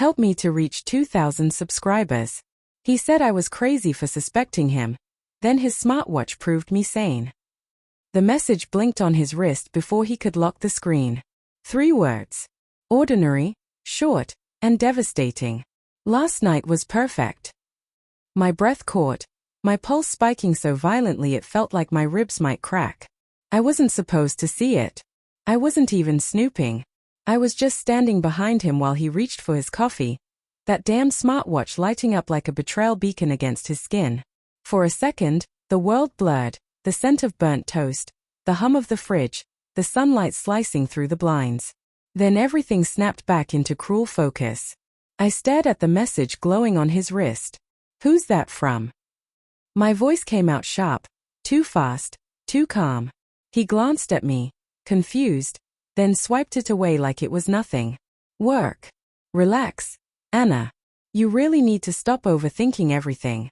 Help me to reach 2,000 subscribers. He said I was crazy for suspecting him. Then his smartwatch proved me sane. The message blinked on his wrist before he could lock the screen. 3 words. Ordinary, short, and devastating. Last night was perfect. My breath caught, my pulse spiking so violently it felt like my ribs might crack. I wasn't supposed to see it. I wasn't even snooping. I was just standing behind him while he reached for his coffee, that damn smartwatch lighting up like a betrayal beacon against his skin. For a second, the world blurred, the scent of burnt toast, the hum of the fridge, the sunlight slicing through the blinds. Then everything snapped back into cruel focus. I stared at the message glowing on his wrist. Who's that from? My voice came out sharp, too fast, too calm. He glanced at me, confused, then swiped it away like it was nothing. Work. Relax, Anna. You really need to stop overthinking everything.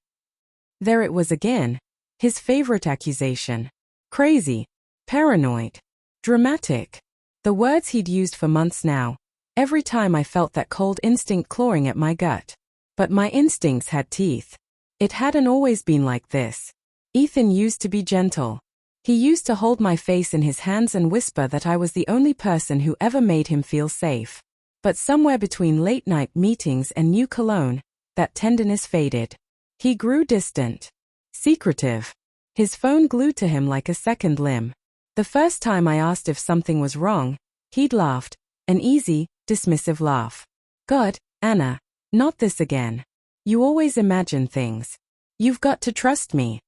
There it was again. His favorite accusation. Crazy. Paranoid. Dramatic. The words he'd used for months now. Every time I felt that cold instinct clawing at my gut. But my instincts had teeth. It hadn't always been like this. Ethan used to be gentle. He used to hold my face in his hands and whisper that I was the only person who ever made him feel safe. But somewhere between late-night meetings and new cologne, that tenderness faded. He grew distant. Secretive. His phone glued to him like a second limb. The first time I asked if something was wrong, he'd laughed, an easy, dismissive laugh. God, Anna, not this again. You always imagine things. You've got to trust me.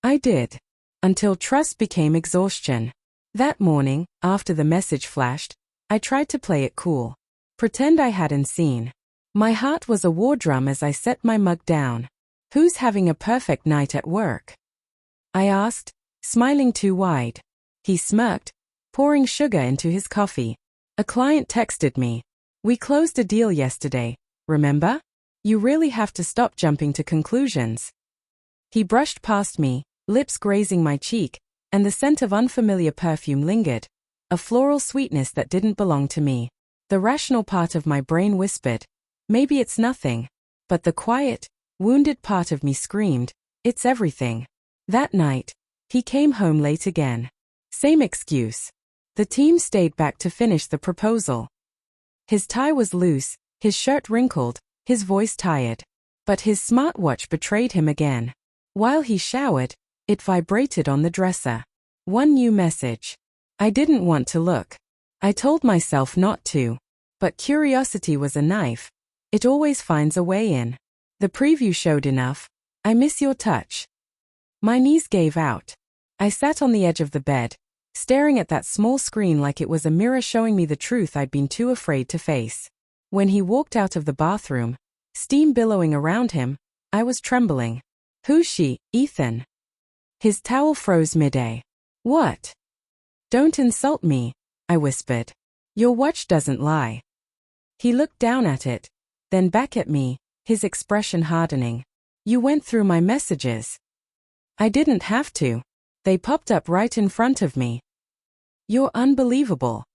I did. Until trust became exhaustion. That morning, after the message flashed, I tried to play it cool. Pretend I hadn't seen. My heart was a war drum as I set my mug down. Who's having a perfect night at work? I asked, smiling too wide. He smirked, pouring sugar into his coffee. A client texted me. We closed a deal yesterday, remember? You really have to stop jumping to conclusions. He brushed past me, lips grazing my cheek, and the scent of unfamiliar perfume lingered, a floral sweetness that didn't belong to me. The rational part of my brain whispered, maybe it's nothing. But the quiet, wounded part of me screamed, it's everything. That night, he came home late again. Same excuse. The team stayed back to finish the proposal. His tie was loose, his shirt wrinkled, his voice tired. But his smartwatch betrayed him again. While he showered, it vibrated on the dresser. One new message. I didn't want to look. I told myself not to. But curiosity was a knife. It always finds a way in. The preview showed enough. I miss your touch. My knees gave out. I sat on the edge of the bed, staring at that small screen like it was a mirror showing me the truth I'd been too afraid to face. When he walked out of the bathroom, steam billowing around him, I was trembling. Who's she, Ethan? His towel froze mid-air. What? Don't insult me, I whispered. Your watch doesn't lie. He looked down at it, then back at me, his expression hardening. You went through my messages. I didn't have to. They popped up right in front of me. You're unbelievable.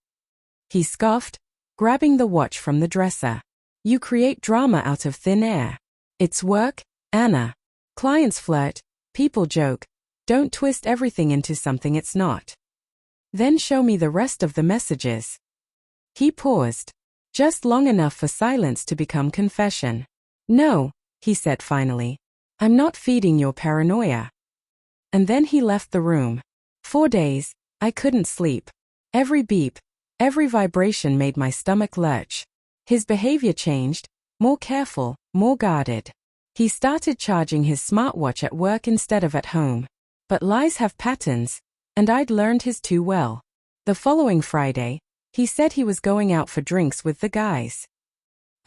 He scoffed, grabbing the watch from the dresser. You create drama out of thin air. It's work, Anna. Clients flirt, people joke. Don't twist everything into something it's not. Then show me the rest of the messages. He paused, just long enough for silence to become confession. No, he said finally. I'm not feeding your paranoia. And then he left the room. 4 days, I couldn't sleep. Every beep, every vibration made my stomach lurch. His behavior changed, more careful, more guarded. He started charging his smartwatch at work instead of at home. But lies have patterns, and I'd learned his too well. The following Friday, he said he was going out for drinks with the guys.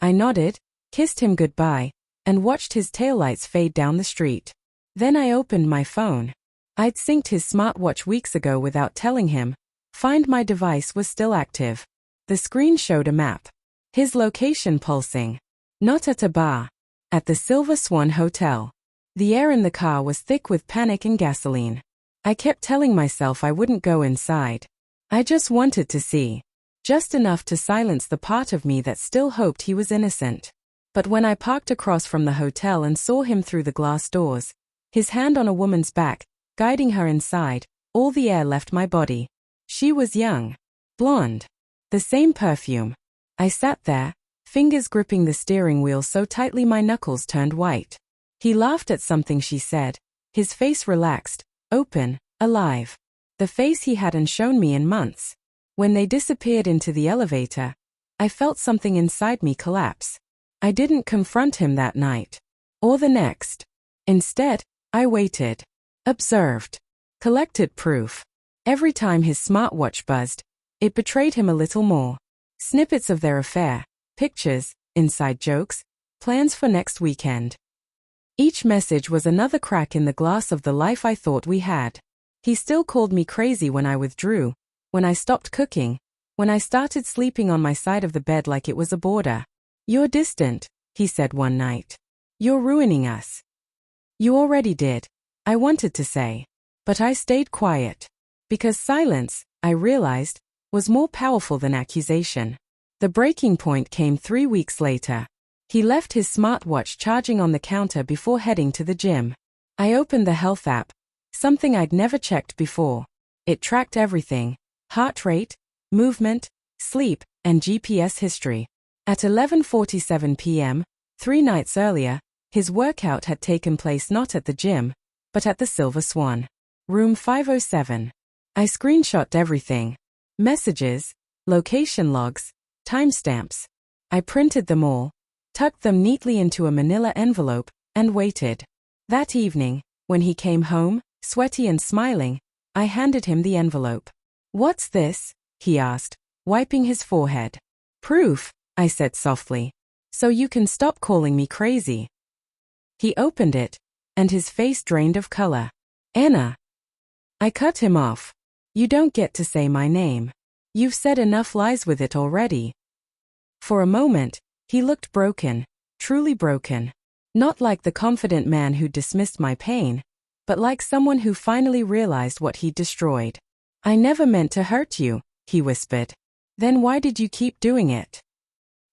I nodded, kissed him goodbye, and watched his taillights fade down the street. Then I opened my phone. I'd synced his smartwatch weeks ago without telling him. Find My device was still active. The screen showed a map. His location pulsing. Not at a bar. At the Silver Swan Hotel. The air in the car was thick with panic and gasoline. I kept telling myself I wouldn't go inside. I just wanted to see. just enough to silence the part of me that still hoped he was innocent. But when I parked across from the hotel and saw him through the glass doors, his hand on a woman's back, guiding her inside, all the air left my body. She was young, blonde, the same perfume. I sat there, fingers gripping the steering wheel so tightly my knuckles turned white. He laughed at something she said, his face relaxed, open, alive. The face he hadn't shown me in months. When they disappeared into the elevator, I felt something inside me collapse. I didn't confront him that night, or the next. Instead, I waited, observed, collected proof. Every time his smartwatch buzzed, it betrayed him a little more. Snippets of their affair, pictures, inside jokes, plans for next weekend. Each message was another crack in the glass of the life I thought we had. He still called me crazy when I withdrew, when I stopped cooking, when I started sleeping on my side of the bed like it was a border. "You're distant," he said one night. "You're ruining us." "You already did," I wanted to say. But I stayed quiet. Because silence, I realized, was more powerful than accusation. The breaking point came 3 weeks later. He left his smartwatch charging on the counter before heading to the gym. I opened the health app, something I'd never checked before. It tracked everything: heart rate, movement, sleep, and GPS history. At 11:47 p.m., 3 nights earlier, his workout had taken place not at the gym, but at the Silver Swan, room 507. I screenshot everything: messages, location logs, timestamps. I printed them all, tucked them neatly into a manila envelope, and waited. That evening, when he came home, sweaty and smiling, I handed him the envelope. "What's this?" he asked, wiping his forehead. "Proof," I said softly. "So you can stop calling me crazy." He opened it, and his face drained of color. "Anna." I cut him off. "You don't get to say my name. You've said enough lies with it already." For a moment, he looked broken, truly broken. Not like the confident man who dismissed my pain, but like someone who finally realized what he'd destroyed. "I never meant to hurt you," he whispered. "Then why did you keep doing it?"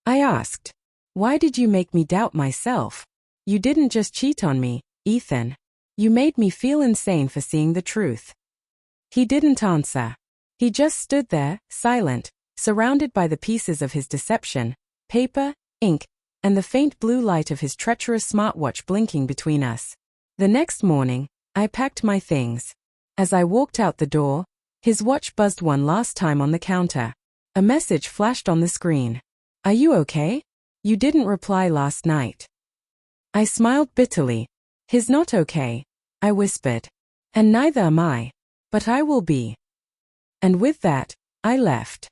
I asked. "Why did you make me doubt myself? You didn't just cheat on me, Ethan. You made me feel insane for seeing the truth." He didn't answer. He just stood there, silent, surrounded by the pieces of his deception, paper, ink, and the faint blue light of his treacherous smartwatch blinking between us. The next morning, I packed my things. As I walked out the door, his watch buzzed one last time on the counter. A message flashed on the screen. "Are you okay? You didn't reply last night." I smiled bitterly. "He's not okay," I whispered. "And neither am I. But I will be." And with that, I left.